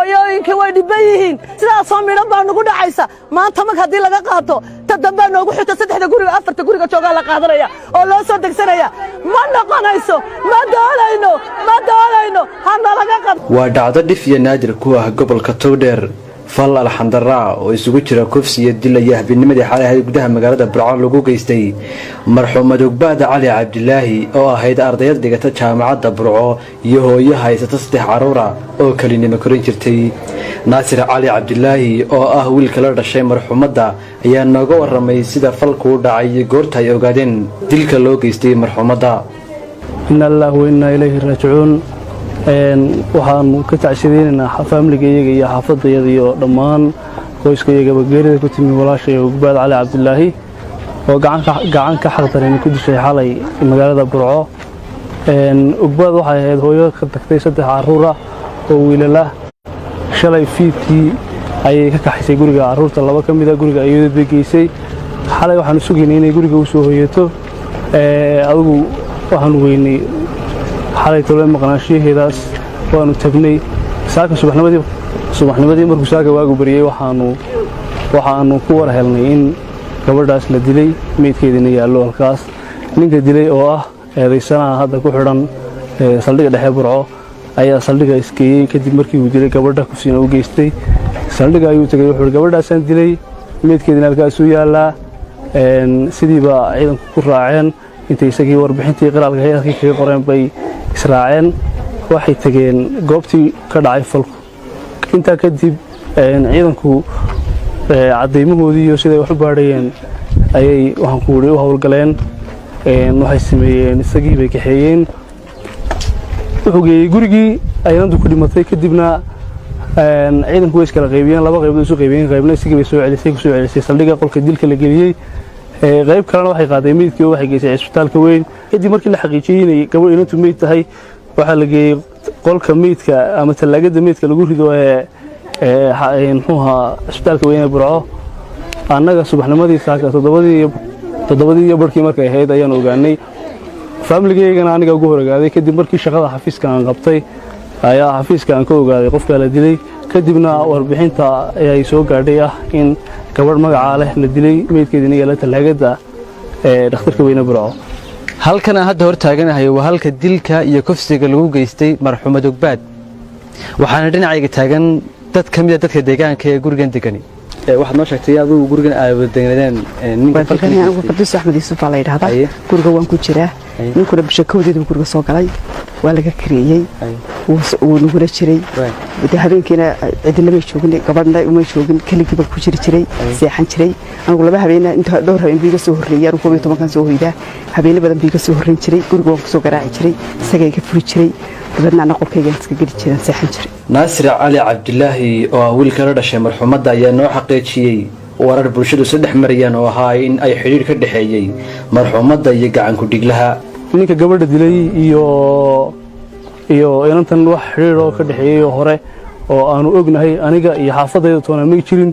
hooyooyinkii way dhiban yihiin sidaasoo midhan baa nagu dhacaysa maanta marka haddii laga qaato ta dambaa noogu xigta saddexda guriga afarta guriga joogaa la qaadanaya oo loo soo degsanaya ma noqonayso ma doonayno hana laga qabto waa dhacdo dhif iyo naadir ku ah gobolka Togdheer fal alxandaraa oo isugu jira kufsi iyo dil iyo habinimadii xalay ahayd gudaha magaalada Burco lagu geystay marxuumad Ogbaad Cali Cabdilaahi oo ahayd ardayad dhigata jaamacadda Burco iyo hooyo haysata 3 caruur oo kalinimo korin jirtay Naasir Cali Cabdilaahi oo ah wiilka la dhashay marxuumadda ayaa nooga waramay sida falku u dhacay goorta ay ogaadeen dilka loo geystay marxuumadda inna lillahi wa inna ilayhi raaji'uun waxaan ka tacsiyeynaa family-gayga iyo xaafadayada iyo dhammaan qoyskayga geerida ku timi walaashay Ogbaad Cali Cabdilaahi oo gacan ka xaqdareyn ku dishay xalay magaalada Burco Ogbaad waxay ahayd hooyo ka tagtay 3 caruur oo wiilala shalay fiidkii ayay ka kaxisay guriga caruurta laba ka mid ah guriga ayay beegeysay xalay waxaan sugaynay inay guriga u soo hooyato adigu waxaan weynay xalay tolo maqnaashiheedaas waanu tagnay saaka subaxnimadii markuu saaka waagu bariyay waxaanu ku war helnay in gabadhaas la dilay meedkeedina yaallo halkaas ninka dilay oo ah eedaysanaha hadda ku xidhan saldhigga dhexe Burco ayaa saldhigga iskeeyay kadib markii uu dilay gabadha ku siina u geystay saldhigga ayuu tagay wuxuu gabadhaasaan dilay meedkeedina halkaas u yaallaa sidiiba ciidanku ku raaceen inta isagii warbixintii qiraalka hay'adkii kaga qoreen bay israaceen waxay tageen goobtii ka dhacay falku inta kadib ciidanku cadeymahoodii iyo sida wax u baadhayeen ayay waxaan ku wari u hawlgaleen waxay sameeyeen isagii bay kaxeeyeen wuxuu geeyay gurigii aynaantu ku dhimatay kadibna ciidanku way iskala qaybiyeen laba qaybood isu qaybiyeen qaybna isagii bay soo celisay saldhigga qolka dilka la geliyay qayb kalena waxay qaaday meedkii oo waxay geysay isbitaalka weyn kadib markii la xaqiijiyay inay gabadh inantu meed tahay waxa la geeyay qolka meedka ama talaagada meedka lagu rido muxuuha isbitaalka weyn ee Burco annaga subaxnimadii saaka 7 barkii markay ahayd ayaan ogaanay family-gaygana aniga ugu horagaaday kadib markii shaqada xafiiska aan qabtay ayaa xafiiska aan ka ogaaday qofka la dilay kadibna warbixinta ay soo gaadhay ah in gabadh magaca leh la dilay meedkeedina yaala talaagada dhakhtarka weyn ee Burco halkan hadda hor taaganahay waa halka dilka iyo kufsiga lagu geystay marxuumad Ogbaad waxaana dhinacayga taagan dad kamid ah dadka deegaanka ee gurigan degani waxaad noo sheegtay adigu gurigan aad deganadeen ninka Fardiis Axmed Yuusuf la yiraahdaa guriga waan ku jiraa ninkuna bishakoodeedu guriga soo galay waa laga kareeyay uu nugula jiray habeenkiina cidina ma joogin gabadhna uma joogin kaligiiba ku jiray seexan jiray anigu laba habeen inta dhowr habeen biiga soo horreeyay 12 kan soo hoyda habeen badan biiga soo horreyn jiray guriga waan ku soo garaaci jiray isagay ka furi jiray dadna qolkayga iska geli jiray seexan jiray Naasir Cali Cabdilaahi oo wiilka la dhashay marxuumadda ayaa noo xaqiijiyay warar bulshadu saddex marayaan oo ahaa in ay xiriir ka dhaxeeyay marxuumadda iyo gacan ku dhiglaha ninka gabadha dilay iyo inantan wax xiriir oo ka dhaxeeyay hore oo aanu ognahay aniga iyo xaafadayda toona ma jirin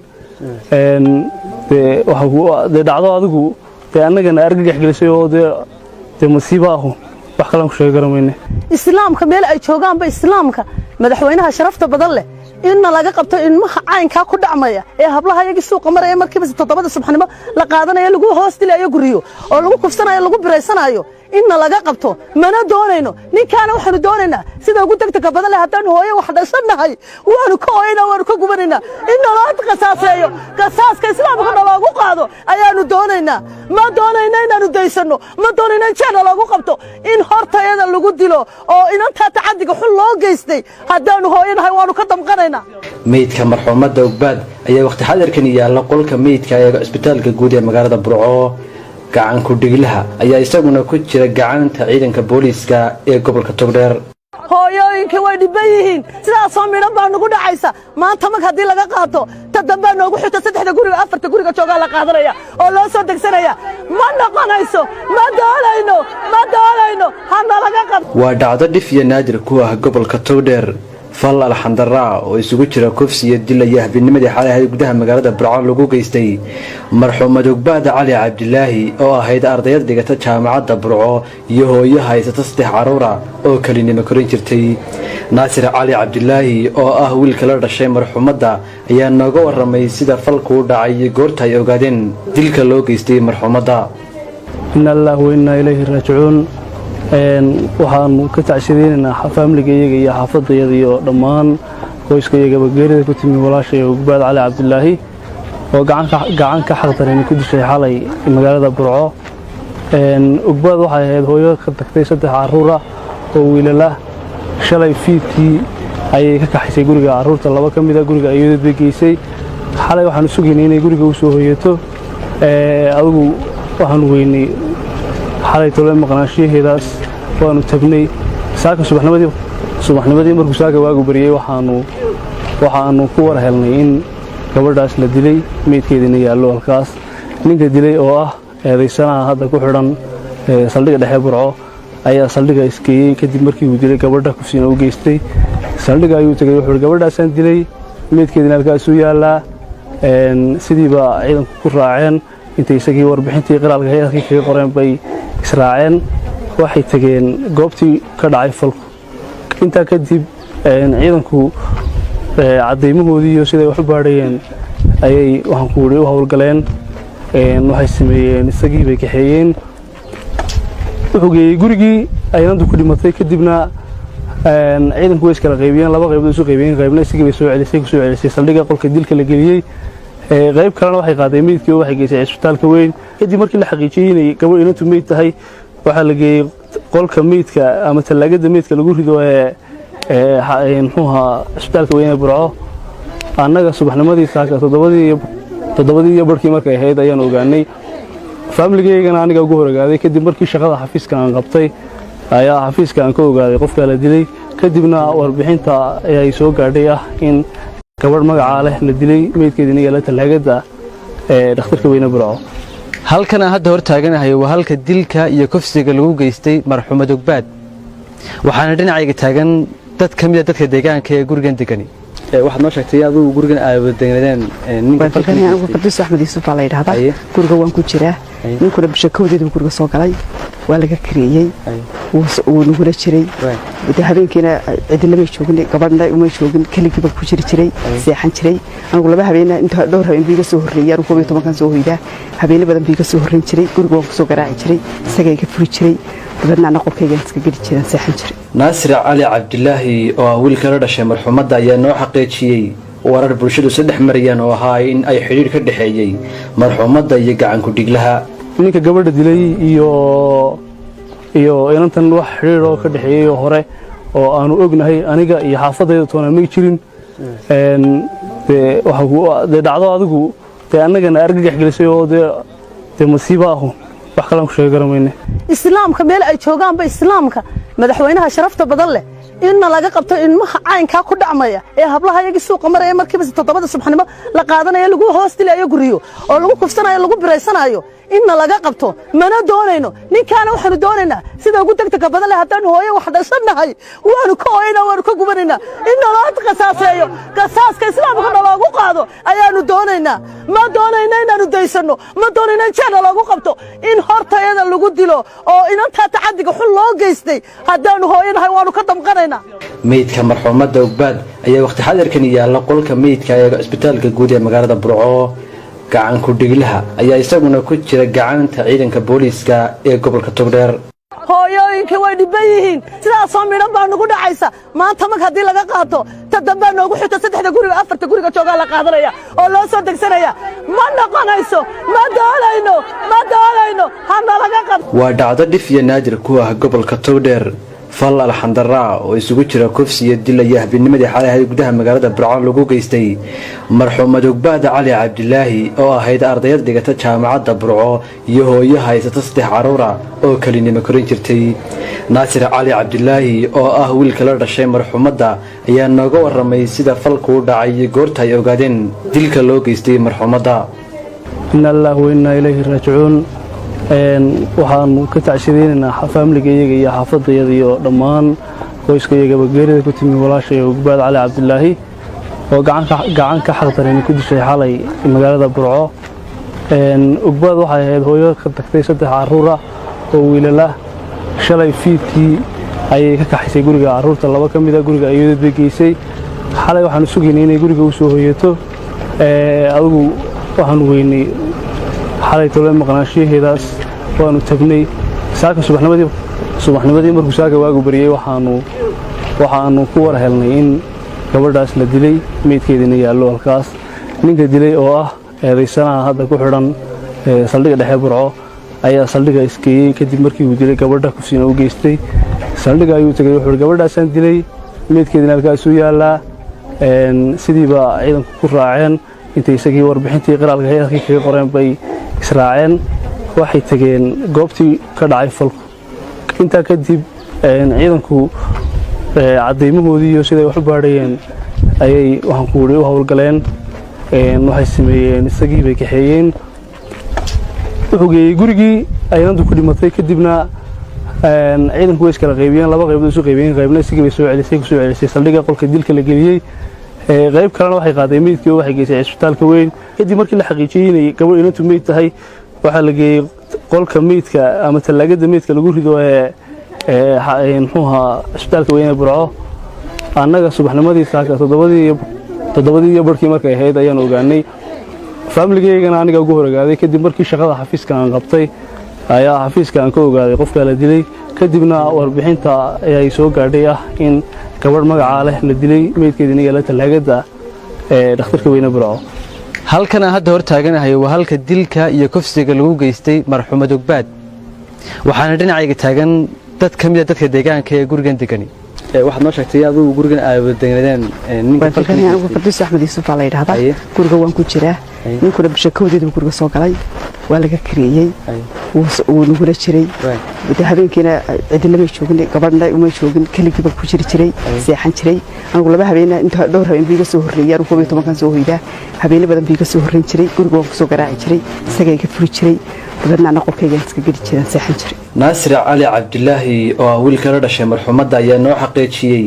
waxa dhacdo adigu annagana argagax gelisay oo masiibo ah wax kale aan ku sheegi karamayne islaamka meel ay joogaanba islaamka madaxweynaha sharafta badan leh inna laga qabto ilmaha caynka ku dhacmaya ee hablaha iyaga suuqa maraya markiiba 7 subaxnimo la qaadanayo lagu hoos dilayo guriyo oo lagu kufsanayo lagu bireysanayo inna laga qabto mana doonayno ninkaana waxaanu doonaynaa sida ugu degdega badan leh haddaan hooyo wax dhashanahay waanu ka ooyna waanu ka gubanayna in loo qasaaseeyo qasaaska islaamka loogu qaado ayaanu doonaynaa ma doonayna inaanu daysano ma doonayna in jana lagu qabto in hortayada lagu dilo oo inanta tacadiga xul loo geystay haddaanu hooyanahay waanu ka damqanaynaa meedka marxuumadda Ogbaad ayaa waqti xadirkan yaala qolka meedka ee isbitaalka guud ee magaalada Burco gacan ku dhiglaha ayaa isaguna ku jira gacanta ciidanka booliiska ee gobolka Togdheer hooyooyinkii way dhiban yihiin sidaasoo midhan baa nagu dhacaysa maanta marka haddii laga qaato ta dambaa noogu xigta saddexda guriga afarta guriga joogaa la qaadanaya oo loo soo degsanaya ma noqonayso ma doonayno hana laga qabto waa dhacdo dhif iyo naadir ku ah gobolka Togdheer fal alxandaraa oo isugu jira kufsi iyo dil iyo habinimadii xalay ahayd gudaha magaalada burco lagu geystay marxuumad ogbaad cali cabdilaahi oo ahayd ardayad dhigata jaamacadda burco iyo hooyo haysata 3 caruura oo kalinimo korin jirtay. naasir cali cabdilaahi oo ah wiilka la dhashay marxuumadda ayaa nooga waramay sida falku u dhacay iyo goorta ay ogaadeen dilka loo geystay marxuumadda. inna lillahi wa inna ilayhi raaji'uun. waxaanu ka tacsideynaa faamiligayaga iyo xaafadayada iyo dhammaan qoyskayagaba geerida ku timi walaashay ogbaad cali cabdilaahi oo gacan ka xaqdaran ku dishay xalay magaalada burco. ogbaad waxay ahayd hooyo ka tagtay 3 caruur ah oo wiilala shalay fiidkii ayay ka kaxaysay guriga caruurta 2 ka mid ah guriga ayay degeysay. xalay waxaanu sugaynay inay guriga u soo hooyato adigu waxaanu weynay xalay tolo maqnaashiyeedaas waanu tagnay saaka subaxnimadii markuu saaka waagu bariyay waxaanu ku war helnay in gabadhaas la dilay meydkeedina yaallo halkaas. ninka dilay oo ah eedaysanaha hadda ku xidhan saldhigga dhexe burco ayaa saldhigga iskeeyey kadib markii uu dilay gabadha kufsiina u geystay. saldhigga ayuu tagay wuxuu gabadhaasaan dilay meydkeedina halkaas u yaallaa. sidiiba ciidanku ku raaceen intay isagii warbixintii qiraalka hay'adkii kaga qoreen bay israaceen waxay tageen goobtii ka dhacay falku. intaa kadib ciidanku cadeymahoodii iyo siday wax u baadhayeen ayay waxaan ku wuri u howlgaleen. waxay sameeyeen isagii bay kaxeeyeen wuxuu geeyey gurigii aynantu ku dhimatay. kadibna ciidanku way iskala qaybiyeen 2 qaybood isu qaybiyeen qaybna isagii bay soo celisay saldhigga qolka dilka la geliyey. qayb kalena waxay qaaday meydkii oo waxay geysay isbitaalka weyn. kadib markii la xaqiijiyay inay gabadh inantu meyd tahay waxaa la geeyey qolka meydka ama talaagada meydka lagu rido isbitaalka weyn ee burco. annaga subaxnimadii saaka 7 barkii markay ahayd ayaan ogaanay. faamiligaygana aniga ugu horogaaday kadib markii shaqada xafiiska aan qabtay ayaa xafiiska aan ka ogaaday qofka la dilay. kadibna warbixinta ay soo gaadhay ah in gabadh magacaa leh la dilay meydkeedina yaala talaagada dhakhtarka weyne burco. halkan aan hadda hor taaganahay waa halka dilka iyo kufsiga lagu geystay marxuumad ogbaad. waxaana dhinacayga taagan dad ka mid ah dadka deegaanka ee gurigan degani. waxaad noo sheegtay adigu gurigan aad deganadeen ninka falkan anigu Qadus Axmed Yuusuf baa la yiraahdaa. guriga waan ku jiraa. ninkuna bishakoodeedu guriga soo galay waa laga kareeyay uu nugula jiray. habeenkiina cidina ma joogin gabadhna uma joogin kaligiiba ku jiray seexan jiray. anigu 2 habeen inta dhowr habeen biiga soo horreeyay anigu 12 kan soo hoydaa habeen badan biiga soo horreyn jiray guriga waan ku soo garaaci jiray isaga iga furi jiray dadna qolkayga iska geli jiray seexan jiray. naasir cali cabdilaahi oo wiilka la dhashay marxuumadda ayaa noo xaqiijiyay warar bulshadu 3 marayaan oo ahaa in ay xiriir ka dhaxeeyay marxuumadda iyo gacan ku dhiglaha. ninka gabadha dilay iyo inantan wax xiriir oo ka dhaxeeyay hore oo aanu ognahay aniga iyo xaafadayda toona ma jirin. de dhacdo adigu de annagana argagax gelisay oo de masiibo ah wax kale aan ku sheegi karamayne. islaamka meel ay joogaanba islaamka madaxweynaha sharafta badan leh inna laga qabto ilmaha caynkaa ku dhacmaya ee hablaha iyagii suuqa maraya markiiba 7 subaxnimo la qaadanayo lagu hoos dilayo guriyo oo lagu kufsanayo lagu biraysanayo inna laga qabto mana doonayno. ninkaana waxaanu doonaynaa sida ugu degdega badan leh haddaan hooyo wax dhashanahay waanu ka ooyna waanu ka gubanaynaa in naloo qasaaseeyo qasaaska islaamka naloogu qaado ayaanu doonaynaa. ma doonayna inaanu daysano ma doonayna in jeer loogu qabto in hortayada lagu dilo oo inantaa tacadiga xun loo geystay haddaanu hooyanahay waanu ka damqanaynaa. meydka marxuumadda ogbaad ayaa waqti xadirkan yaalla qolka meydka ee isbitaalka guud ee magaalada burco. gacan ku dhiglaha ayaa isaguna ku jira gacanta ciidanka booliiska ee gobolka Togdheer. hooyooyinkii way dhiban yihiin sidaasoo midhan baa nagu dhacaysa maanta mag haddii laga qaato ta dambaa noogu xigto 3 guriga 4 guriga joogaa la qaadanaya oo loo soo degsanaya. ma noqonayso ma doonayno hana laga qabto. waa dhacdo dhif iyo naadir ku ah gobolka Togdheer. fal alxandaraa oo isugu jira kufsi iyo dil iyo habinimadii xalay ahayd gudaha magaalada burco lagu geystay marxuumad ogbaad cali cabdilaahi oo ahayd ardayad dhigata jaamacadda burco iyo hooyo haysata 3 caruura oo kalinimo korin jirtay. naasir cali cabdilaahi oo ah wiilka la dhashay marxuumadda ayaa nooga waramay sida falku u dhacay iyo goorta ay ogaadeen dilka loo geystay marxuumadda. inna lillahi wa inna ilayhi raaji'uun. waxaanu ka tacsideynaa faamiligayaga iyo xaafadayada iyo dhammaan qoyskayagaba geerida ku timi walaashay Ugbaad Cali Cabdilaahi oo gacan ka xaqdareyn ku dishay xalay magaalada Burco. Ugbaad waxay ahayd hooyo ka tagtay 3 caruur ah oo wiilal ah. Shalay fiidkii ayay ka kaxaysay guriga caruurta 2 ka mid ah guriga ayay geysay. Xalay waxaan sugaynay inay guriga u soo hooyato. Adigu waxaan weynay xalay tolo maqnaanshiheedaas waanu tagnay saaka subaxnimadii markuu saaka waagu bariyay waxaanu ku war helnay in gabadhaas la dilay meedkeedina yaallo halkaas. Ninka dilay oo ah eedaysanaha hadda ku xidhan saldhigga dhexe Burco ayaa saldhigga iskeeyay kadib markii uu dilay gabadha kufsiina u geystay. Saldhigga ayuu tagay wuxuu gabadhaasaan dilay meedkeedina halkaas u yaallaa. Sidiiba ciidanku ku raaceen inta isagii warbixintii qiraalka hay'adkii kaga qoreen bay israaceen waxay tageen goobtii ka dhacay falku. Inta kadib ciidanku cadeymahoodii iyo siday wax u baadhayeen ayay waxaan ku u hawlgaleen. Waxay sameeyeen isagii bay kaxeeyeen wuxuu geeyay gurigii aynaantu ku dhimatay kadibna ciidanku way iskala qaybiyeen 2 qaybood isu qaybiyeen qaybna isagii bay soo celisay saldhigga qolka dilka la geliyay. qayb kalena waxay qaaday meedkii oo waxay geysay isbitaalka weyn. Kadib markii la xaqiijiyay inay gabadh inantu meed tahay waxa la geeyay qolka meedka ama talaagada meedka lagu rido isbitaalka weyn ee Burco. Annaga subaxnimadii saaka 7 barkii markay ahayd ayaan ogaanay familkeygana aniga ugu horagaaday kadib markii shaqada xafiiska aan qabtay ayaa xafiiska aan ka ogaaday qofka la dilay kadibna warbixinta ay soo gaadhay ah in gabadh magaca leh la dilay meedkeedina yaala talaagada dhakhtarka weyn ee Burco. halkan aan hadda hor taaganahay waa halka dilka iyo kufsiga lagu geystay marxuumad Ugbaad waxaana dhinacayga taagan dad ka mid ah dadka deegaanka ee gurigan degani. waxaad noo sheegtay adigu gurigan aad deganadeen ninka falkan anigu Qadus Axmed Yuusuf la yiraahdaa guriga waan ku jiraa ninkuna bishakoodeedu guriga soo galay waa laga kareeyay uu nugula jiray habeenkiina cidina ma joogin gabadhna uma joogin kaligiiba ku jiray seexan jiray anigu 2 habeen inta dhowr habeen biiga soo horeeyay 12 kan soo hoyda habeen badan biiga soo horeyn jiray guriga waan ku soo garaaci jiray isagay ka furi jiray dadna qolkayga iska geli jiray seexan jiray. Naasir Cali Cabdilaahi oo wiilka la dhashay marxuumadda ayaa noo xaqiijiyay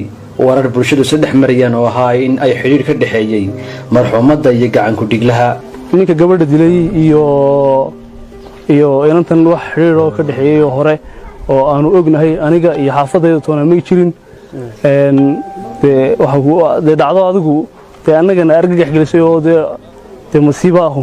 warar bulshadu saddex marayaan oo ahaa in ay xiriir ka dhaxeeyay marxuumadda iyo gacan ku dhiglaha. Ninka gabadha dilay iyo inantan wax xiriir oo ka dhaxeeyay hore oo aanu ognahay aniga iyo xaafadayda toona ma jirin. waxa dhacdo adigu annagana argagax gelisay oo masiibo ah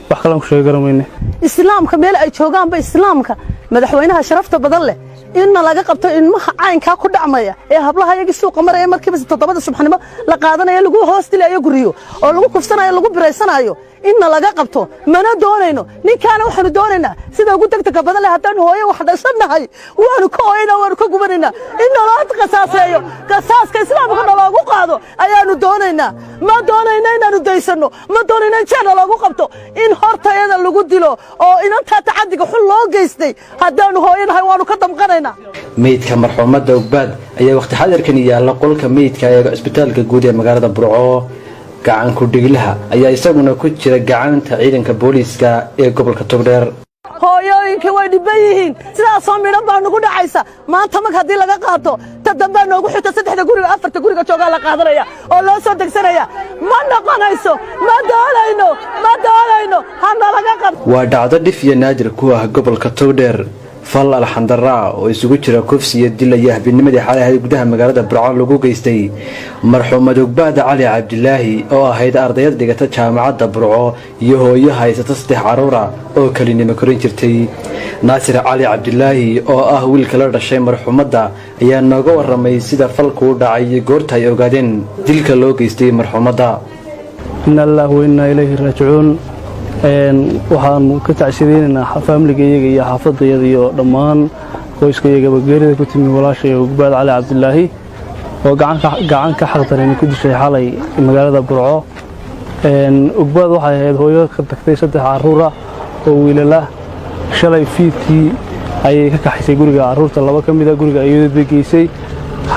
wax kale aan ku sheegi karamayne. islaamka meel ay joogaanba islaamka madaxweynaha sharafta badan leh inna laga qabto ilmaha caynka ku dhacmaya ee hablaha iyaga suuqa maraya markiiba 7 subaxnimo la qaadanayo lagu hoos dilayo guriyo oo lagu kufsanayo lagu bireysanayo inna laga qabto mana doonayno ninkaana waxaanu doonaynaa sida ugu degdega badan leh haddaan hooyo wax dhashanahay waanu ka ooyna waanu ka gubanayna in loo qasaaseeyo qasaaska islaamka loogu qaado ayaanu doonaynaa ma doonayna inaanu daysano ma doonayna in jana lagu qabto in hortayada lagu dilo oo inanta tacadiga xul loo geystay haddaanu hooyanahay waanu ka damqanaynaa. meydka marxuumadda Ugbaad ayaa waqti xadirkan yaala qolka meydka ee isbitaalka guud ee magaalada Burco. gacan ku dhiglaha ayaa isaguna ku jira gacanta ciidanka booliiska ee gobolka Togdheer. hooyooyinka way dhiban yihiin sidaas oo midhan baa nagu dhacaysa maanta mag haddii laga qaato ta dambe noogu xigta 3 guriga 4 guriga joogaa la qaadanaya oo loo soo degsanaya ma noqonayso ma doonayno hana laga qabto. waa dhacdo dhif iyo naadir ku ah gobolka Togdheer. fal alxandaraa oo isugu jira kufsi iyo dil iyo habinimadii xalay ahayd gudaha magaalada Burco lagu geystay marxuumad Ugbaad Cali Cabdilaahi oo ahayd ardayad dhigata jaamacadda Burco iyo hooyo haysata 3 caruur ah oo kalinimo korin jirtay. Naasir Cali Cabdilaahi oo ah wiilka la dhashay marxuumadda ayaa nooga waramay sida falku u dhacay iyo goorta ay ogaadeen dilka loo geystay marxuumadda. inna lillahi wa inna ilayhi raaji'uun. waxaan ka tacsiideynaa familkeeyga iyo xaafadayada iyo dhammaan qoyskayagaba geerida ku timi walaashay Ugbaad Cali Cabdilaahi oo gacan ka xaqdareyn ku dishay xalay magaalada Burco. Ugbaad waxay ahayd hooyo ka tagtay 3 caruur ah oo wiilal ah. Shalay fiidkii ayay ka kaxaysay guriga caruurta 2 ka mid ah guriga ayay geysay.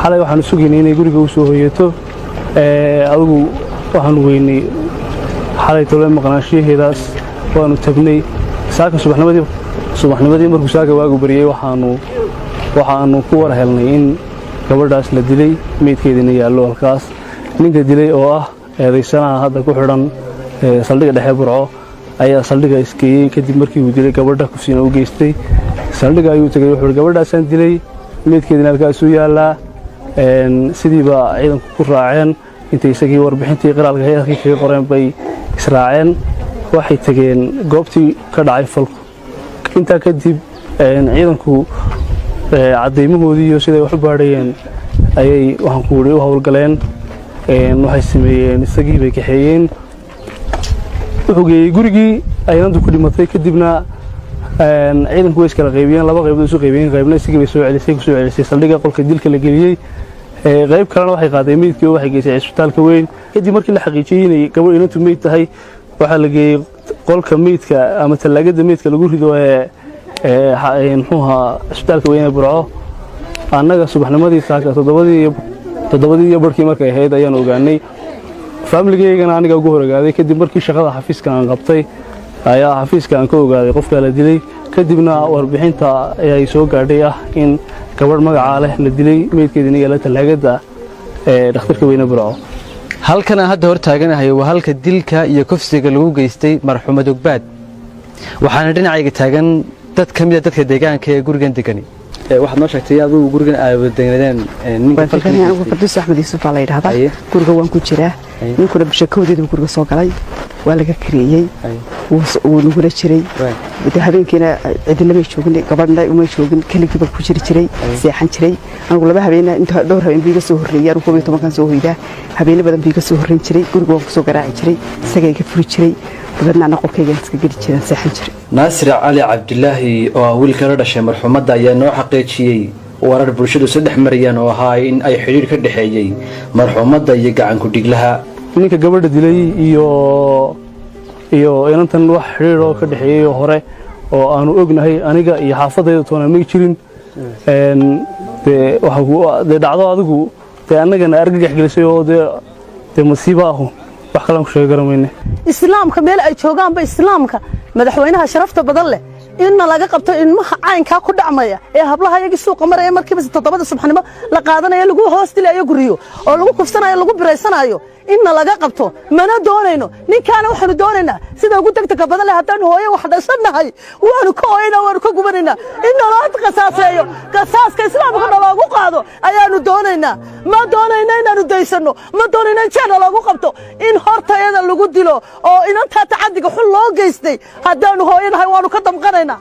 xalay waxaan sugaynay inay guriga u soo hooyato. adigu waxaan weynay xalay tolo maqnaanshiheedaas waanu tagnay saaka subaxnimadii markuu saaka waagu bariyay waxaanu ku war helnay in gabadhaas la dilay meydkeedina yaallo halkaas ninka dilay oo ah eedaysanaha hadda ku xidhan saldhigga dhexe Burco ayaa saldhigga iskeeyey kadib markii uu dilay gabadha kufsiina u geystay saldhigga ayuu tagay wuxuu gabadhaasaan dilay meydkeedina halkaas u yaallaa sidiiba ciidanku ku raaceen intay isagii warbixintii qiraalka hay'adkii kaga qoreen bay israaceen waxay tageen goobtii ka dhacay falku intaa kadib ciidanku cadeymahoodii iyo siday wax u baadhayeen ayay waxaan ku wuri u howlgaleen waxay sameeyeen isagii bay kaxeeyeen wuxuu geeyey gurigii aynantu ku dhimatay kadibna ciidanku way iskala qaybiyeen laba qaybood isu qaybiyeen qaybna isagii bay soo celisay saldhigga qolka dilka la geliyey qayb kalena waxay qaadeen meydkii oo waxay geysay isbitaalka weyn kadib markii la xaqiijiyey inay gabadh inantu meyd tahay waxaa la geeyey qolka meydka ama talaagada meydka lagu rido muxuuha isbitaalka weyn ee Burco annaga subaxnimadii saaka 7 barkii markay ahayd ayaan ogaanay familkeygana aniga ugu horogaaday kadib markii shaqada xafiiska aan qabtay ayaa xafiiska aan ka ogaaday qofka la dilay kadibna warbixinta ay soo gaadhay ah in gabadh magaca leh la dilay meydkeedina yaala talaagada dhakhtarka weyn ee Burco halkan aan hadda hor taaganahay waa halka dilka iyo kufsiga lagu geystay marxuumad Ogbaad waxaana dhinacayga taagan dad kamid ah dadka deegaanka ee gurigan degani waxaad noo sheegtay adigu gurigan aad deganadeen ninka falkiisa anigu Farduus Axmed Yuusuf la yiraahdaa guriga waan ku jiraa ninkuna bashakoodeedu guriga soo galay waa laga kareeyay uu nugula jiray habeenkiina cidina joogin gabadhna uma joogin kaligiiba ku jiray seexan jiray anigu laba habeen inta dhowr habeen biiga soo horreeyay anigu 12 kan soo hoyda habeen badan biiga soo horreyn jiray guriga waan ku soo garaaci jiray isagay ka furi jiray dadna qolkayga iska geli jiray seexan jiray Naasir Cali Cabdilaahi oo wiilka la dhashay marxuumadda ayaa noo xaqiijiyay warar bulshadu saddex marayaan oo ahaa in ay xiriir ka dhaxeeyay marxuumadda iyo gacan ku dhiglaha ninka gabadha dilay iyo inantan wax xiriir oo ka dhaxeeyay hore oo aanu ognahay aniga iyo xaafadayda toona ma jirin de dhacdo adigu de annagana argagax gelisay oo de masiibo ah wax kale aan ku sheegi garamayne islaamka meel ay joogaan ba islaamka madaxweynaha sharafta badan leh inna laga qabto ilmaha caynka ku dhacmaya ee hablaha iyaga suuqa maraya markiiba 7 subaxnimo la qaadanayo lagu hoos dilayo guriyo oo lagu kufsanayo lagu bireysanayo inna laga qabto mana doonayno ninkaana waxaanu doonaynaa sida ugu degdega badan leh haddaan hooyo wax dhashanahay waanu ka ooyna waanu ka gubanayna in loo qasaaseeyo qasaaska islaamka loogu qaado ayaanu doonaynaa ma doonayna inaanu daysano ma doonayna in loogu qabto in hortayada lagu dilo oo inanta tacadiga xul loo geystay haddaanu hooyanahay waanu ka damqanaynaa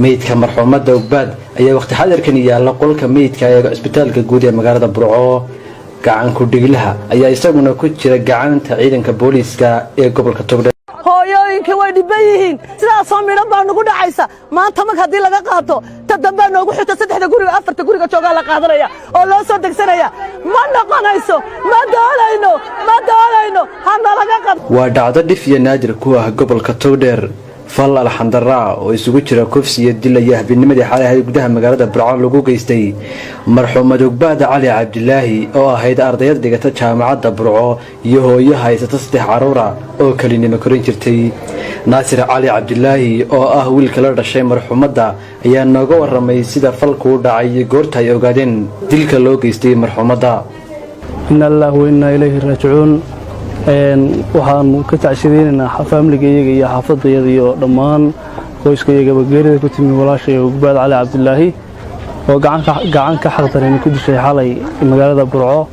meydka marxuumadda Ogbaad ayaa waqti xadirkan yaala qolka meydka ee isbitaalka guud ee magaalada Burco gacan ku dhiglaha ayaa isaguna ku jira gacanta ciidanka booliiska ee gobolka Togdheer hooyooyinka way dhiban yihiin sidaas oo midhan baa nagu dhacaysa maanta mag haddii laga qaato ta dambe noogu xigta 3 guriga 4 guriga joogaa la qaadanaya oo loo soo degsanaya ma noqonayso ma doonayno hana laga qabto waa dhacdo dhif iyo naadir ku ah gobolka Togdheer fal alxandaraa oo isugu jira kufsi iyo dil iyo habinimadii xaaladaha gudaha magaalada Burco lagu geystay marxuumad Ogbaad Cali Cabdilaahi oo ahayd ardayad dhigata jaamacadda Burco iyo hooyo haysata 3 caruur oo kalinimo korin jirtay Naasir Cali Cabdilaahi oo ah wiilka la dhashay marxuumadda ayaa nooga waramay sida falku u dhacay iyo goorta ay ogaadeen dilka loo geystay marxuumadda inna lillahi wa inna ilayhi raaji'uun waxaan ka tacshideynaa familkeeyga iyo xaafadayada iyo dhammaan qoyskayga geerida ku timi walaashay Ogbaad Cali Cabdilaahi oo gacan ka xaqdarin ku dishay xalay magaalada Burco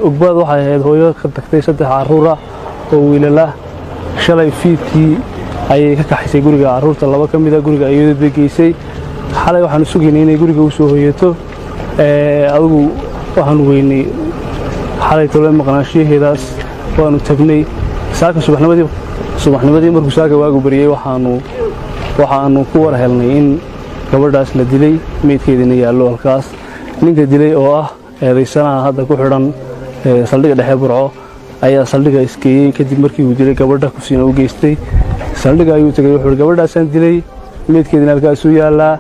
Ogbaad waxay ahayd hooyo ka tagtay 3 caruur oo wiilala shalay fiidkii ayay ka kaxaysay guriga caruurta laba kamid ah guriga ayay beegeysay xalay waxaan sugaynay inay guriga u soo hooyato adigu waxaan weynay xalay tolo maqnaashiyeedaas waanu tagnay saaka subaxnimadii markuu saaka waagu bariyay waxaanu ku war helnay in gabadhaas la dilay meydkeedina yaallo halkaas ninka dilay oo ah eedaysanaha hadda ku xidhan saldhigga dhexe Burco ayaa saldhigga iskeeyey kadib markii uu dilay gabadha kufsiina u geystay saldhigga ayuu tagay wuxuu gabadhaasaan dilay meydkeedina halkaas u yaallaa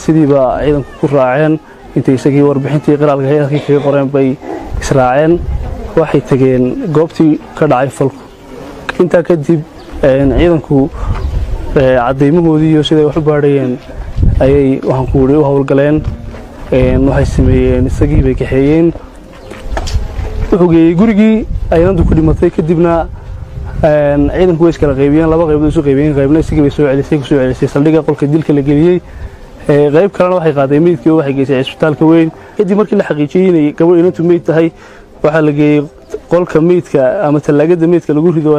sidiiba ciidanku ku raaceen intay isagii warbixintii qiraalka hay'adkii kaga qoreen bay israaceen waxay tageen goobtii ka dhacay falku intaa kadib ciidanku cadeymahoodii iyo siday wax u baadhayeen ayay waxaan ku wuri u howlgaleen waxay sameeyeen isagii bay kaxeeyeen wuxuu geeyey gurigii aynantu ku dhimatay kadibna ciidanku way iskala qaybiyeen laba qaybood isu qaybiyeen qaybna isagii bay soo celisay saldhigga qolka dilka la geliyey qayb kalena waxay qaaday meydkii oo waxay geysay isbitaalka weyn kadib markii la xaqiijiyey inay gabadh inantu meyd tahay waxaa la geeyey qolka meydka ama talaagada meydka lagu rido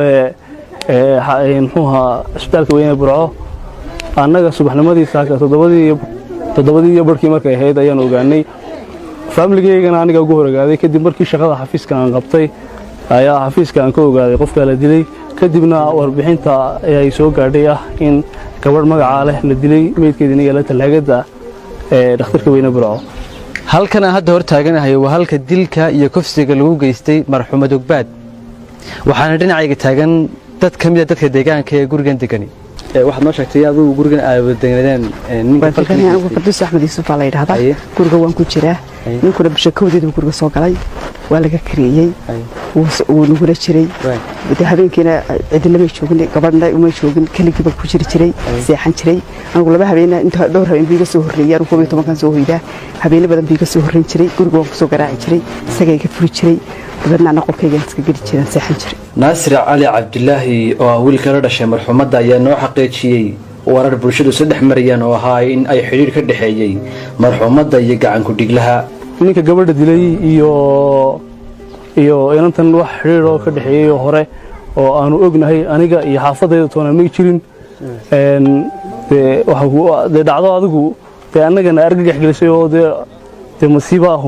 muxuuha isbitaalka weyn ee burco annaga subaxnimadii saaka toddobadii iyo barkii markay ahayd ayaan ogaanay faamiligeygana aniga ugu hor ogaaday kadib markii shaqada xafiiska aan qabtay ayaa xafiiska aan ka ogaaday qofka la dilay kadibna warbixinta ay soo gaadhay ah in gabadh magacaa leh la dilay meydkeedina yaala talaagada dhakhtarka weyne burco halkan aan hadda hor taaganahay waa halka dilka iyo kufsiga lagu geystay marxuumad ogbaad waxaana dhinacayga taagan dad ka mid a dadka deegaanka ee gurigan degani waxaad noo sheegtay adigu gurigan aad deganadeen anigu Qudus Axmed Yuusuf baa la yiraahdaa guriga waan ku jiraa ninkuna bashakoodeedu guriga soo galay waa laga kareeyay uu nugula jiray habeenkiina cidina ma joogin gabadhna uma joogin kaligiiba ku jiray seexan jiray anigu laba habeen inta dhowr habeen biiga soo horreeyay anigu 12 kan soo hoydaa habeen badan biiga soo horreyn jiray guriga waan ku soo garaaci jiray isaga iga furi jiray dadna qolkayga iska geli jiray seexan jiray naasir cali cabdilaahi oo wiilka la dhashay marxuumadda ayaa noo xaqiijiyey warar bulshadu saddex marayaan oo ahaa in ay xiriir ka dhaxeeyay marxuumadda iyo gacan ku dhiglaha ninka gabadha dilay iyo inantan wax xiriir oo ka dhaxeeyay hore oo aanu ognahay aniga iyo xaafadayda toona ma jirin de dhacdo adigu de annagana argagax gelisay oo de masiibo ah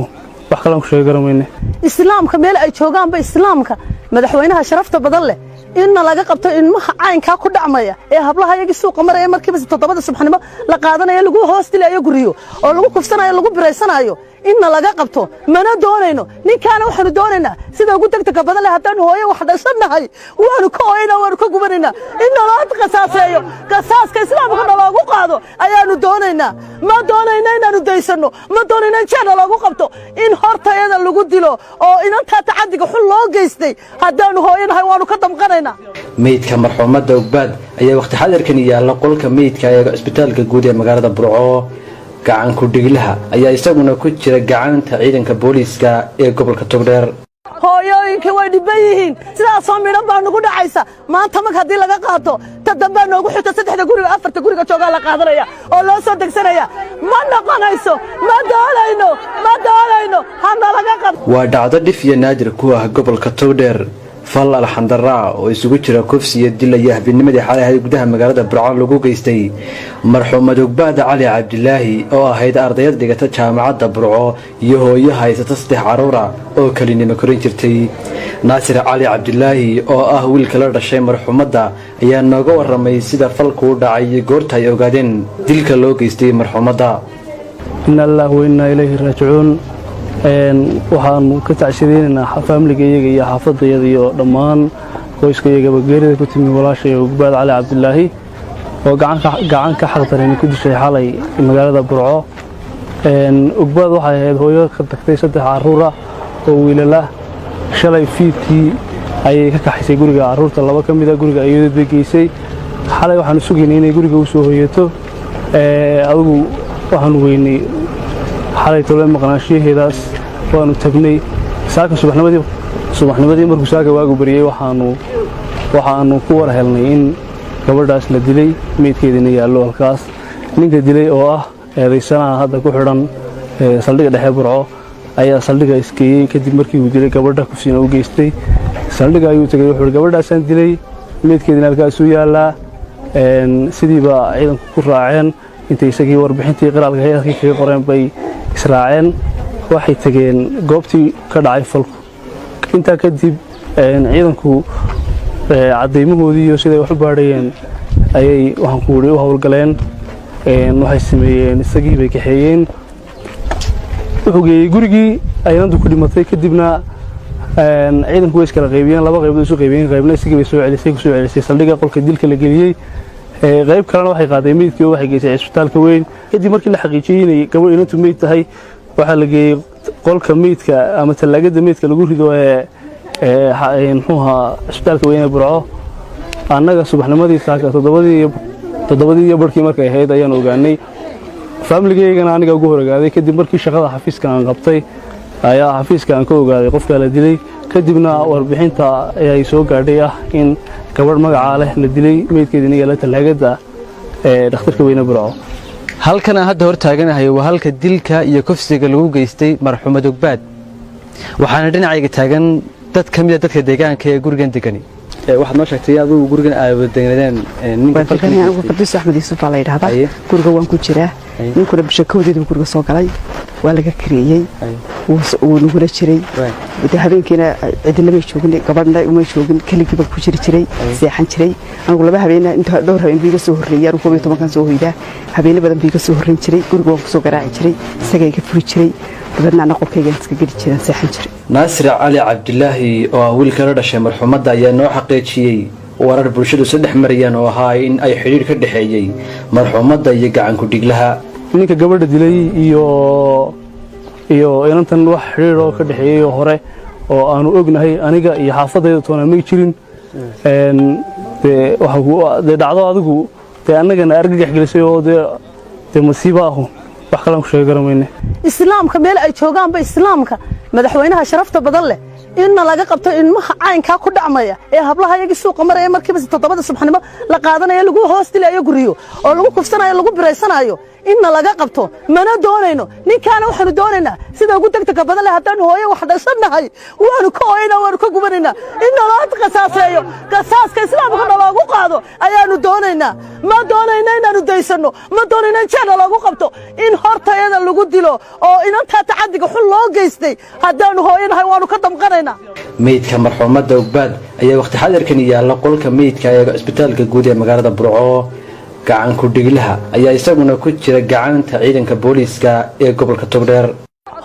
wax kale aan ku sheegi karamayne islaamka meel ay joogaanba islaamka madaxweynaha sharafta badan leh inna laga qabto ilmaha caynka ku dhacmaya ee hablaha iyaga suuqa maraya markiiba 7 subaxnimo la qaadanayo lagu hoos dilayo guriyo oo lagu kufsanayo lagu bireysanayo inna laga qabto mana doonayno ninkaana waxaanu doonaynaa sida ugu degdega badan leh haddaan hooyo wax dhashanahay waanu ka ooyna waanu ka gubanayna in loo qasaaseeyo qasaaska islaamka loogu qaado ayaanu doonaynaa ma doonayna inaanu daysano ma doonayna in jeena loogu qabto in hortayada lagu dilo oo inanta tacadiga xul loo geystay haddaanu hooyanahay waanu ka damqanaynaa meydka marxuumadda ogbaad ayaa waqti xadirkan yaala qolka meydka ee isbitaalka guud ee magaalada burco gacan ku dhiglaha ayaa isaguna ku jira gacanta ciidanka booliiska ee gobolka Togdheer hooyooyinka way dhiban yihiin sidaas oo midhan baa nagu dhacaysa maanta mag haddii laga qaato ta dambe noogu xigta 3 guriga 4 guriga joogaa la qaadanaya oo loo soo degsanaya ma noqonayso ma doonayno hana laga qabto waa dhacdo dhif iyo naadir ku ah gobolka Togdheer fal alxandaraa oo isugu jira kufsi iyo dil iyo habinimadii xalay gudaha magaalada burco lagu geystay marxuumad ogbaad cali cabdilaahi oo ahayd ardayad dhigata jaamacadda burco iyo hooyo haysata 3 caruur oo kalinimo korin jirtay naasir cali cabdilaahi oo ah wiilka la dhashay marxuumadda ayaa nooga waramay sida falku u dhacay iyo goorta ay ogaadeen dilka loo geystay marxuumadda inna lillahi wa inna ilayhi raaji'uun waxaanu ka tacshideynaa faamiligeeyga iyo xaafadayada iyo dhammaan qoyskayagaba geerida ku timi walaashay ogbaad cali cabdilaahi oo gacan ka xaqdarin ku dishay xalay magaalada burco ogbaad waxay ahayd hooyo ka tagtay 3 caruur oo wiilal ah shalay fiidkii ayay ka kaxaysay guriga caruurta laba ka mid ah guriga ayadoo beegeysay xalay waxaanu sugaynay inay guriga u soo hoyato adigu waxaanu weynay xalay tolo maqnaanshiheedaas waanu tagnay saaka subaxnimadii markuu saaka waagu bariyay waxaanu ku war helnay in gabadhaas la dilay meydkeedina yaallo halkaas ninka dilay oo ah eedaysanaha hadda ku xidhan saldhigga dhexe burco ayaa saldhigga iskeeyey kadib markii uu dilay gabadha kufsiina u geystay saldhigga ayuu tagay wuxuu gabadhaasaan dilay meydkeedina halkaasuu yaallaa sidiiba ciidanku ku raaceen intay isagii warbixintii qiraalka hay'adkii kaga qoreen bay israaceen waxay tageen goobtii ka dhacay falku intaa kadib ciidanku cadeymahoodii iyo siday wax u baadhayeen ayay waxaan ku wuri u howlgaleen waxay sameeyeen isagii bay kaxeeyeen wuxuu geeyey gurigii aynantu ku dhimatay kadibna ciidanku way iskala qaybiyeen laba qaybood isu qaybiyeen qaybna isagii bay soo celisay saldhigga qolka dilka la geliyey qayb kalena waxay qaaday meydkii oo waxay geysay isbitaalka weyn kadib markii la xaqiijiyey inay gabadh inantu meyd tahay waxaa la geeyey qolka meydka ama talaagada meydka lagu rido muxuuha isbitaalka weyn ee burco annaga subaxnimadii saaka toddobadii iyo barkii markay ahayd ayaan ogaanay faamiligeygana aniga ugu horogaaday kadib markii shaqada xafiiska aan qabtay ayaa xafiiska aan ka ogaaday qofka la dilay kadibna warbixinta ay soo gaadhay in gabadh magaca leh la dilay meydkeedina yaala talaagada dhakhtarka weyne Burco. halkan aan hadda hor taaganahay waa halka dilka iyo kufsiga lagu geystay marxuumad Ogbaad waxaana dhinacayga taagan dad ka mid ah dadka deegaanka ee gurigan degani waxaad noo sheegtay adigu gurigan aad deegaanadeen ninka falkan anigu Qadiis Axmed Yuusuf la yiraahdaa guriga waan ku jiraa ninkuna bishakoodeedu guriga soo galay waa laga kareeyay uu nugula jiray habeenkiina cidina ma joogin gabadhna uma joogin kaligiiba ku jiray seexan jiray anigu laba habeen inta dhowr habeen biiga soo horreeyay anigu 12 kan soo hoyda habeen badan biiga soo horreyn jiray guriga waan ku soo garaaci jiray isaga iga furi jiray dadna qolkayga iska geli jiray seexan jiray Naasir Cali Cabdilaahi oo wiilka la dhashay marxuumadda ayaa noo xaqiijiyay warar bulshadu saddex marayaan oo ahaa in ay xiriir ka dhaxeeyay marxuumadda iyo gacan ku dhiglaha ninka gabadha dilay iyo inantan wax xiriir oo ka dhaxeeyay hore oo aanu ognahay aniga iyo xaafadayda toona ma jirin waxa dhacdo adigu annagana argagax gelisay oo masiibo ah wax kale aan ku sheegi karamayne islaamka meel ay joogaanba islaamka madaxweynaha sharafta badan leh inna laga qabto ilmaha caynka ku dhacmaya ee hablaha iyaga suuqa maraya markiiba 7 subaxnimo la qaadanayo lagu hoos dilayo guriyo oo lagu kufsanayo lagu bireysanayo inna laga qabto mana doonayno ninkaana waxaanu doonaynaa sida ugu degdega badan leh haddaan hooyo wax dhashanahay waanu ka ooyna waanu ka gubanaynaa in loo qasaaseeyo qasaaska islaamka loogu qaado ayaanu doonaynaa ma doonayna inaanu daysano ma doonayna in jeer loogu qabto in hortayada lagu dilo oo inanta tacadiga xul loo geystay haddaanu hooyanahay waanu ka damqanaynaa meydka marxuumadda Ogbaad ayaa waqti xadirkan yaala qolka meydka ee isbitaalka guud ee magaalada Burco gacan ku dhiglaha ayaa isaguna ku jira gacanta ciidanka booliiska ee gobolka Togdheer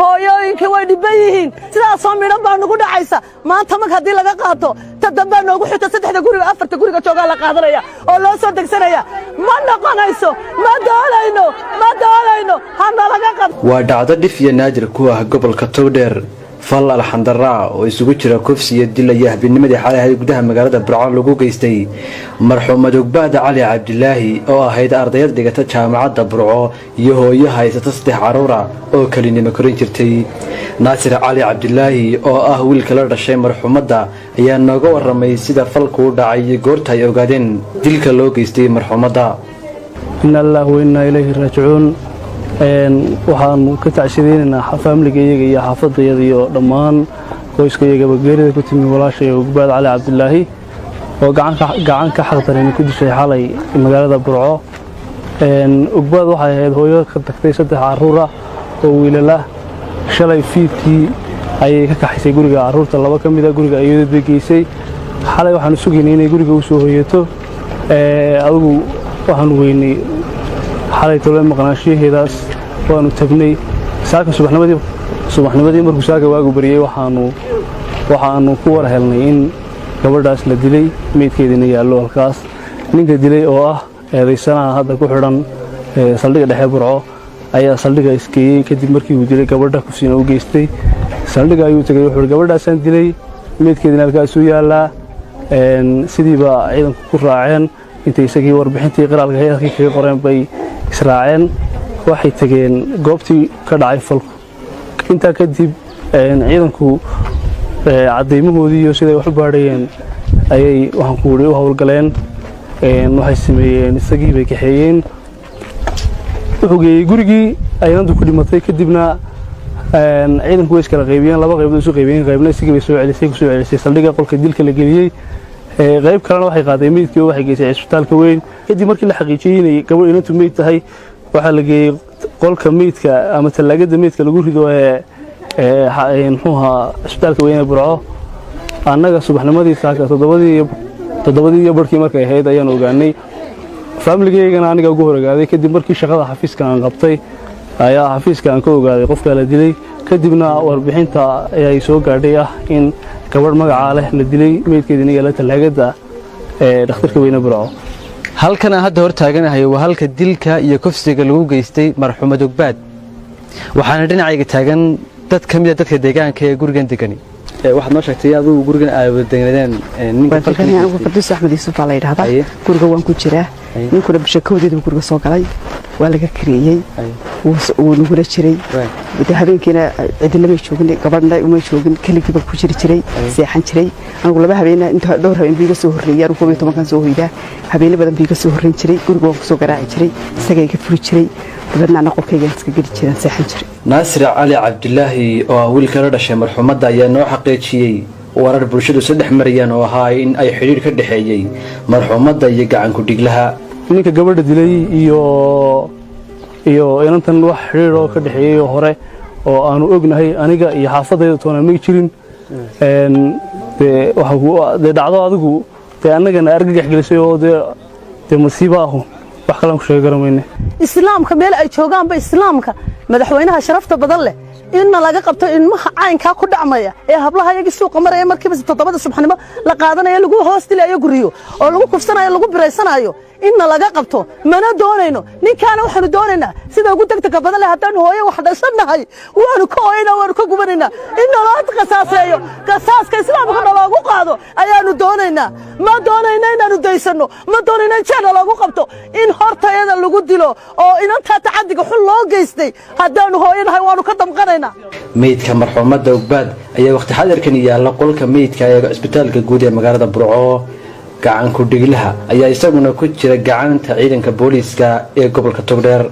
hooyooyinka way dhiban yihiin sidaas oo midhan baa nagu dhacaysa maanta mag haddii laga qaato ta dambe noogu xigta 3 guriga 4 guriga joogaa la qaadanaya oo loo soo degsanaya ma noqonayso ma doonayno hana laga qabto waa dhacdo dhif iyo naadir ku ah gobolka Togdheer fal alxandaraa oo isugu jira kufsi iyo dil iyo habinimadii xalay gudaha magaalada Burco lagu geystay marxuumad Ogbaad Cali Cabdilaahi oo ahayd ardayad dhigata jaamacadda Burco iyo hooyo haysata 3 caruur oo kalinimo korin jirtay Naasir Cali Cabdilaahi oo ah wiilka la dhashay marxuumadda ayaa nooga waramay sida falku u dhacay goorta ay ogaadeen dilka loo geystay marxuumadda inna lillahi wa inna ilayhi raaji'uun waxaan ka tacshideynaa faamiligeeyga iyo xaafadayada iyo dhammaan qoyskayga geerida ku timi walaashay Ogbaad Cali Cabdilaahi oo gacan ka xaqdarin ku dishay xalay magaalada Burco Ogbaad waxay ahayd hooyo ka tagtay 3 caruur oo wiilal ah shalay fiidkii ayay ka kaxaysay guriga caruurta laba ka mid ah guriga ayay degeysay xalay waxaan sugaynay inay guriga u soo hoyato adigu waxaan weynay xalay tolo maqnaashiyeedaas waanu tagnay saaka subaxnimadii markuu saaka waagu bariyay waxaanu ku war helnay in gabadhaas la dilay meydkeedina yaallo halkaas ninka dilay oo ah eedaysanaha hadda ku xidhan saldhiga dhexe Burco ayaa saldhiga iskeeyay kadib markii uu dilay gabadha kufsiina u geystay saldhiga ayuu tagay wuxuu gabadhaasaan dilay meydkeedina halkaas u yaallaa sidiiba ciidanku ku raaceen inta isagii warbixintii qiraalka hay'adkii kaga qoreen bay israaceen waxay tageen goobtii ka dhacay falku inta kadib ciidanku cadeymahoodii iyo siday wax u baadhayeen ayay waxaan ku wari u howlgaleen waxay sameeyeen isagii bay kaxeeyeen wuxuu geeyey gurigii aynantu ku dhimatay kadibna ciidanku way iskala qaybiyeen laba qaybood isu qaybiyeen qaybna isagii bay soo celisay saldhiga qolka dilka la geliyey qayb kalena waxay qaaday meydkii waxay geysay isbitaalka weyn kadib markii la xaqiijiyay inay gabadh inantu meyd tahay waxaa la geeyey qolka meydka ama talaagada meydka lagu rido muxuuha isbitaalka weyn ee Burco annaga subaxnimadii saaka 7 barkii markay ahayd ayaan ogaanay faamiligeygana aniga ugu horogaaday kadib markii shaqada xafiiska aan qabtay ayaa xafiiska aan ka ogaaday qofka la dilay kadibna warbixinta ay soo gaadhay in gabadh magaca leh la dilay meydkeedina yaala talaagada dhakhtarka weyne Burco halkan aan hadda hor taaganahay waa halka dilka iyo kufsiga lagu geystay marxuumad Ogbaad waxaana dhinacayga taagan dad ka mid ah dadka deegaanka ee gurigan degani waxaad noo sheegtay adigu gurigan aad deegaanadeen ninka falkan anigu Qadiis Axmed Yuusuf la yiraahdaa guriga waan ku jiraa ninkuna bashakoodeedu guriga soo galay waa laga kareeyay wuu nugula jiray habeenkiina cidinamay joogin gabadhna uma joogin keligiiba ku jiray seexan jiray anigu laba habeen inta dhowr habeen biiga soo horreeyay anigu 12 kan soo hoydaa habeen badan biiga soo horreyn jiray guriga waan ku soo garaaci jiray isaga iga furi jiray dadna qolkayga iska geli jiray seexan jiray naasir cali cabdilaahi oo wiilka la dhashay marxumadda ayaa noo xaqiijiyay warar bulshadu saddex marayaan oo ahaa in ay xiriir ka dhaxeeyay marxumadda iyo gacan ku dhiglaha ninka gabadha dilay iyo inantan wax xiriir oo ka dhaxeeyay hore oo aanu ognahay aniga iyo xaafadayda toona ma jirin de dhacdo adigu de annagana argagax gelisay oo de masiibo ah wax kale aan ku sheegi karamayne islaamka meel ay joogaanba islaamka madaxweynaha sharafta badan leh inna laga qabto ilmaha caynka ku dhacmaya ee hablaha iyaga suuqa maraya markiiba 7 subaxnimo la qaadanayo lagu hoos dilayo guriyo oo lagu kufsanayo lagu bireysanayo inna laga qabto mana doonayno ninkaana waxaanu doonaynaa sida ugu degdega badan leh haddaan hooyo wax dhashanahay waanu ka ooyna waanu ka gubanayna in loo qasaaseeyo qasaaska islaamka loogu qaado ayaanu doonaynaa ma doonayna inaanu daysano ma doonayna in jana lagu qabto in hortayada lagu dilo oo inanta tacadiga xul loo geystay haddaanu hooyanahay waanu ka damqanaynaa meydka marxumadda Ugbaad ayaa waqti xadirkan yaala qolka meydka ee isbitaalka guud ee magaalada Burco gacan ku dhiglaha ayaa isaguna ku jira gacanta ciidanka booliiska ee gobolka Togdheer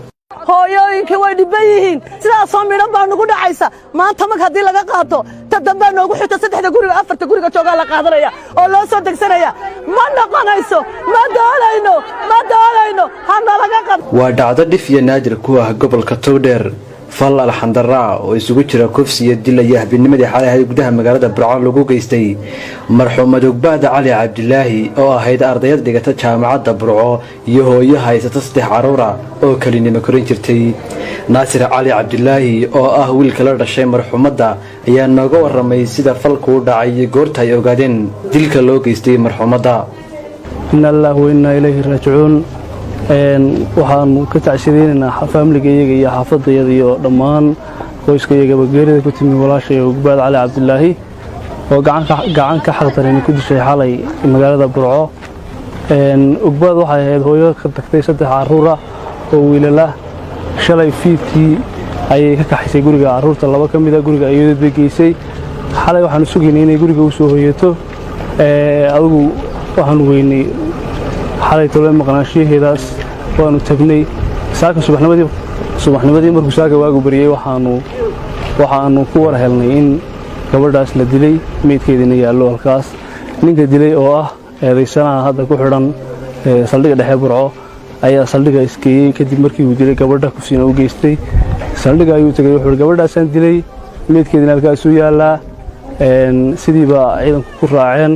hooyooyinka way dhiban yihiin sidaas oo midhan baa nagu dhacaysa maanta mag haddii laga qaato ta dambe noogu xigta 3 guriga 4 guriga joogaa la qaadanaya oo loo soo degsanaya ma noqonayso ma doonayno hana laga qabto waa dhacdo dhif iyo naadir ku ah gobolka Togdheer fal alxandaraa oo isugu jira kufsi iyo dil iyo habinimadii xalay gudaha magaalada Burco lagu geystay marxuumad Ugbaad Cali Cabdilaahi oo ahayd ardayad dhigata jaamacadda Burco iyo hooyo haysata 3 caruur oo kalinimo korin jirtay naasir cali cabdilaahi oo ah wiilka la dhashay marxumadda ayaa nooga waramay sida falku u dhacay iyo goorta ay ogaadeen dilka loo geystay marxumadda inna lillahi wa inna ilayhi raaji'uun waxaan ka tacsiideynaa faamiligeeyga iyo xaafadayada iyo dhammaan qoyskayga geerida ku timi walaashay Ugbaad Cali Cabdilaahi oo gacan ka xaqdarin ku dishay xalay magaalada Burco Ugbaad waxay ahayd hooyo ka tagtay 3 caruur oo wiilala shalay fiidkii ayay ka kaxaysay guriga caruurta laba ka mid ah guriga ayay degeysay xalay waxaan sugaynay inay guriga u soo hoyato adigu waxaan weynay xalay tolo maqnaashiheedaas waanu tagnay saaka subaxnimadii markuu saaka waagu bariyay waxaanu ku war helnay in gabadhaas la dilay meydkeedina yaallo halkaas ninka dilay oo ah eedaysanaha hadda ku xidhan saldhigga dhexe Burco ayaa saldhigga iskeeyay kadib markii uu dilay gabadha kufsiina u geystay saldhigga ayuu tagay wuxuu gabadhaasaan dilay meydkeedina halkaas u yaallaa sidiiba ciidanku ku raaceen